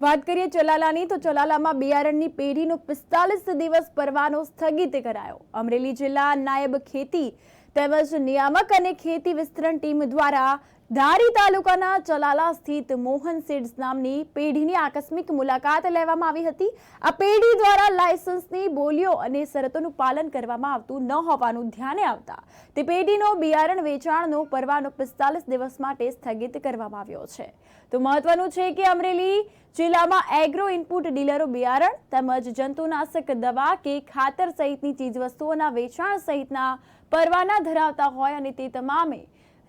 વાત કરીએ ચલાલાની તો ચલાલામાં બિયારણની પેઢીનો 45 દિવસ પરવાનો સ્થગિત કરાયો। અમરેલી જિલ્લા નાયબ ખેતી તેમજ નિયામક અને ખેતી વિસ્તરણ ટીમ દ્વારા ધારી તાલુકાના ચલાલા સ્થિત મોહન સીડ્સ નામની પેઢીની આકસ્મિક મુલાકાત લેવામાં આવી હતી। આ પેઢી દ્વારા લાયસન્સની બોલીઓ અને શરતોનું પાલન કરવામાં આવતું ન હોવાનું ધ્યાને આવતા તે પેઢીનો બિયારણ વેચાણનો પરવાનો 45 દિવસ માટે સ્થગિત કરવામાં આવ્યો છે। તો મહત્વનું છે કે અમરેલી જિલ્લામાં એગ્રો ઇનપુટ ડીલરો બિયારણ તેમજ જંતુનાશક દવા કે ખાતર સહિતની ચીજવસ્તુઓના વેચાણ સહિતના પરવાના ધરાવતા હોય અને તે તમામે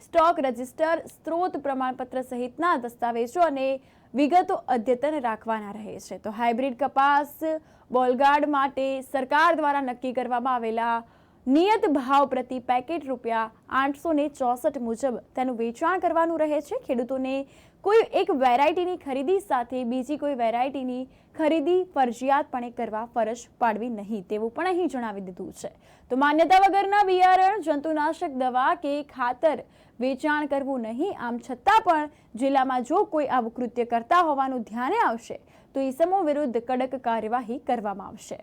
સ્ટોક રજિસ્ટર, સ્ત્રોત પ્રમાણપત્ર સહિતના દસ્તાવેજો અને વિગતો અદ્યતન રાખવાના રહે છે। તો હાઇબ્રિડ કપાસ બોલગાર્ડ માટે સરકાર દ્વારા નક્કી કરવામાં આવેલા નિયત ભાવ પ્રતિ પેકેટ ₹864 મુજબ તેનું વેચાણ કરવાનું રહે છે। ખેડૂતોને કોઈ એક વેરાયટીની ખરીદી સાથે બીજી કોઈ વેરાયટીની ખરીદી ફરજિયાતપણે કરવા ફરજ પાડવી નહીં તેવું પણ અહીં જણાવી દીધું છે। તો માન્યતા વગરના બિયારણ, જંતુનાશક દવા કે ખાતર વેચાણ કરવું નહીં। આમ છતાં પણ જિલ્લામાં જો કોઈ આવું કૃત્ય કરતા હોવાનું ધ્યાને આવશે તો ઇસમો વિરુદ્ધ કડક કાર્યવાહી કરવામાં આવશે।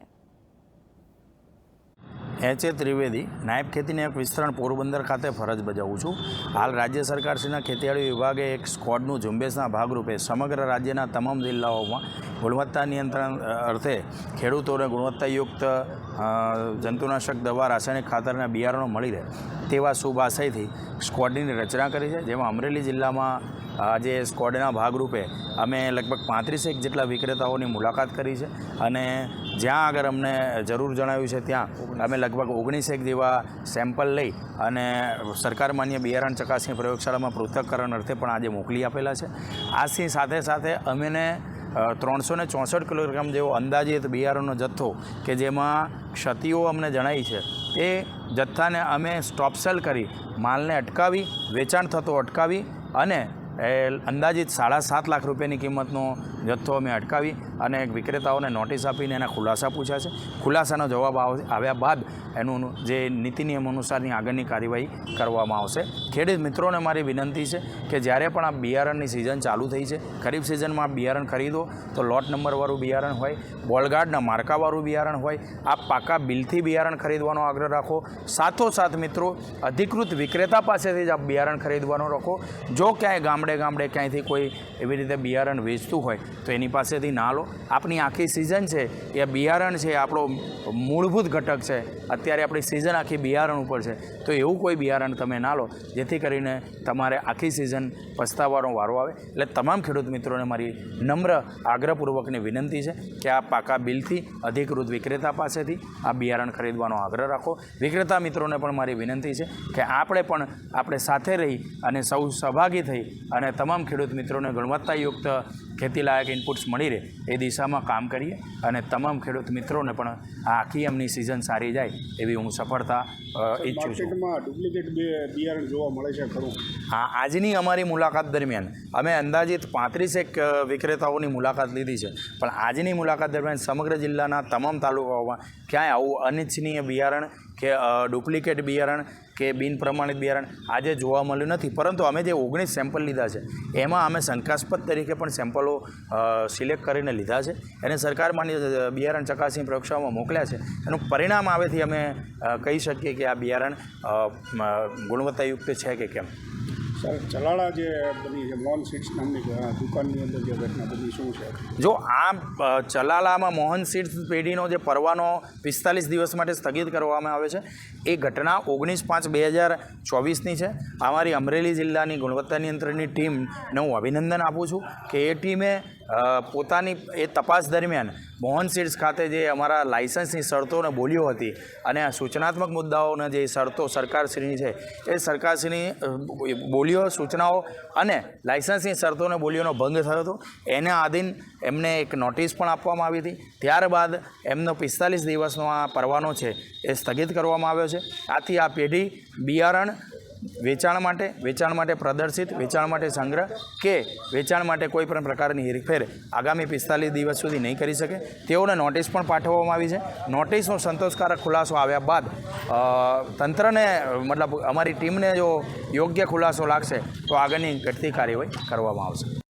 એચ એ ત્રિવેદી, નાયબ ખેતી નિયામક વિસ્તરણ પોરબંદર ખાતે ફરજ બજાવું છું। હાલ રાજ્ય સરકારશ્રીના ખેતીવાડી વિભાગે એક સ્ક્વોડનું ઝુંબેશના ભાગરૂપે સમગ્ર રાજ્યના તમામ જિલ્લાઓમાં ગુણવત્તા નિયંત્રણ અર્થે ખેડૂતોને ગુણવત્તાયુક્ત જંતુનાશક દવા, રાસાયણિક ખાતરના બિયારણો મળી રહે તેવા શુભ આશયથી સ્ક્વોડની રચના કરી છે। જેમાં અમરેલી જિલ્લામાં આજે સ્ક્વોડના ભાગરૂપે અમે લગભગ 35 જેટલા વિક્રેતાઓની મુલાકાત કરી છે અને જ્યાં આગળ અમને જરૂર જણાવ્યું છે ત્યાં અમે લગભગ 19 જેવા સેમ્પલ લઈ અને સરકાર માન્ય બિયારણ ચકાસણી પ્રયોગશાળામાં પૃથ્થકરણ અર્થે પણ આજે મોકલી આપેલા છે। આની સાથે સાથે અમને 364 કિલોગ્રામ જેવો અંદાજિત બિયારણનો જથ્થો કે જેમાં ક્ષતિઓ અમને જણાઈ છે એ જથ્થાને અમે સ્ટોપસેલ કરી માલને અટકાવી, વેચાણ થતો અટકાવી અને અંદાજિત 7.5 લાખ રૂપિયાની કિંમતનો જથ્થો અમે અટકાવી અને વિક્રેતાઓને નોટિસ આપીને એના ખુલાસા પૂછ્યા છે। ખુલાસાનો જવાબ આવ્યા બાદ એનું જે નીતિ નિયમ અનુસારની આગળની કાર્યવાહી કરવામાં આવશે। ખેડૂત મિત્રોને મારી વિનંતી છે કે જ્યારે પણ આ બિયારણની સિઝન ચાલુ થઈ છે, ખરીફ સિઝનમાં બિયારણ ખરીદો તો લોટ નંબરવાળું બિયારણ હોય, બોલગાર્ડના માર્કાવાળું બિયારણ હોય, આ પાકા બિલથી બિયારણ ખરીદવાનો આગ્રહ રાખો। સાથોસાથ મિત્રો અધિકૃત વિક્રેતા પાસેથી જ આ બિયારણ ખરીદવાનો રાખો। જો ક્યાંય ગામડે ક્યાંયથી કોઈ એવી રીતે બિયારણ વેચતું હોય તો એની પાસેથી ના લો। આપણી આખી સિઝન છે એ બિયારણ છે, આપણો મૂળભૂત ઘટક છે। અત્યારે આપણી સિઝન આખી બિયારણ ઉપર છે તો એવું કોઈ બિયારણ તમે ના લો જેથી કરીને તમારે આખી સિઝન પસ્તાવાનો વારો આવે। એટલે તમામ ખેડૂત મિત્રોને મારી નમ્ર આગ્રહપૂર્વકની વિનંતી છે કે આ પાકા બિલથી અધિકૃત વિક્રેતા પાસેથી આ બિયારણ ખરીદવાનો આગ્રહ રાખો। વિક્રેતા મિત્રોને પણ મારી વિનંતી છે કે આપણે સાથે રહી અને સૌ સહભાગી થઈ અને તમામ ખેડૂત મિત્રોને ગુણવત્તાયુક્ત ખેતીલાયક ઇનપુટ્સ મળી રહે એ દિશામાં કામ કરીએ અને તમામ ખેડૂત મિત્રોને પણ આ આખી એમની સિઝન સારી જાય એવી હું સફળતા ઈચ્છું છું। ડુપ્લિકેટ બિયારણ જોવા મળે છે ખરું? હા, આજની અમારી મુલાકાત દરમિયાન અમે અંદાજિત 35 વિક્રેતાઓની મુલાકાત લીધી છે, પણ આજની મુલાકાત દરમિયાન સમગ્ર જિલ્લાના તમામ તાલુકાઓમાં ક્યાંય આવું અનિચ્છનીય બિયારણ કે ડુપ્લિકેટ બિયારણ કે બિન પ્રમાણિત બિયારણ આજે જોવા મળ્યું નથી। પરંતુ અમે જે 19 સેમ્પલ લીધા છે એમાં અમે શંકાસ્પદ તરીકે પણ સેમ્પલો સિલેક્ટ કરીને લીધા છે, એને સરકાર માન્ય બિયારણ ચકાસણી પ્રયોગશાળામાં મોકલ્યા છે। એનું પરિણામ આવેથી અમે કહી શકીએ કે આ બિયારણ ગુણવત્તાયુક્ત છે કે કેમ। ચલાળા જે બની છે મોહન સીડ્સ નામની દુકાનની અંદર જે ઘટના બની શું છે? જો આ ચલાલામાં મોહન સીડ્સ પેઢીનો જે પરવાનો 45 દિવસ માટે સ્થગિત કરવામાં આવે છે એ ઘટના 19/5/2024ની છે। અમારી અમરેલી જિલ્લાની ગુણવત્તા નિયંત્રણની ટીમને હું અભિનંદન આપું છું કે એ ટીમે પોતાની એ તપાસ દરમિયાન મોહન સીડ્સ ખાતે જે અમારા લાયસન્સની શરતોને બોલીઓ હતી અને આ સૂચનાત્મક મુદ્દાઓના જે શરતો સરકારશ્રીની છે એ સરકારશ્રીની બોલીઓ, સૂચનાઓ અને લાયસન્સની શરતોને બોલીઓનો ભંગ થયો હતો એના આધીન એમને એક નોટિસ પણ આપવામાં આવી હતી। ત્યારબાદ એમનો 45 દિવસનો આ પરવાનો છે એ સ્થગિત કરવામાં આવ્યો છે। આથી આ પેઢી બિયારણ વેચાણ માટે પ્રદર્શિત, વેચાણ માટે સંગ્રહ કે વેચાણ માટે કોઈ પણ પ્રકારની હેરફેર આગામી 45 દિવસ સુધી નહીં કરી શકે તેઓને નોટિસ પણ પાઠવવામાં આવી છે। નોટિસનો સંતોષકારક ખુલાસો આવ્યા બાદ તંત્રને મતલબ અમારી ટીમને જો યોગ્ય ખુલાસો લાગશે તો આગળની ઘટતી કાર્યવાહી કરવામાં આવશે।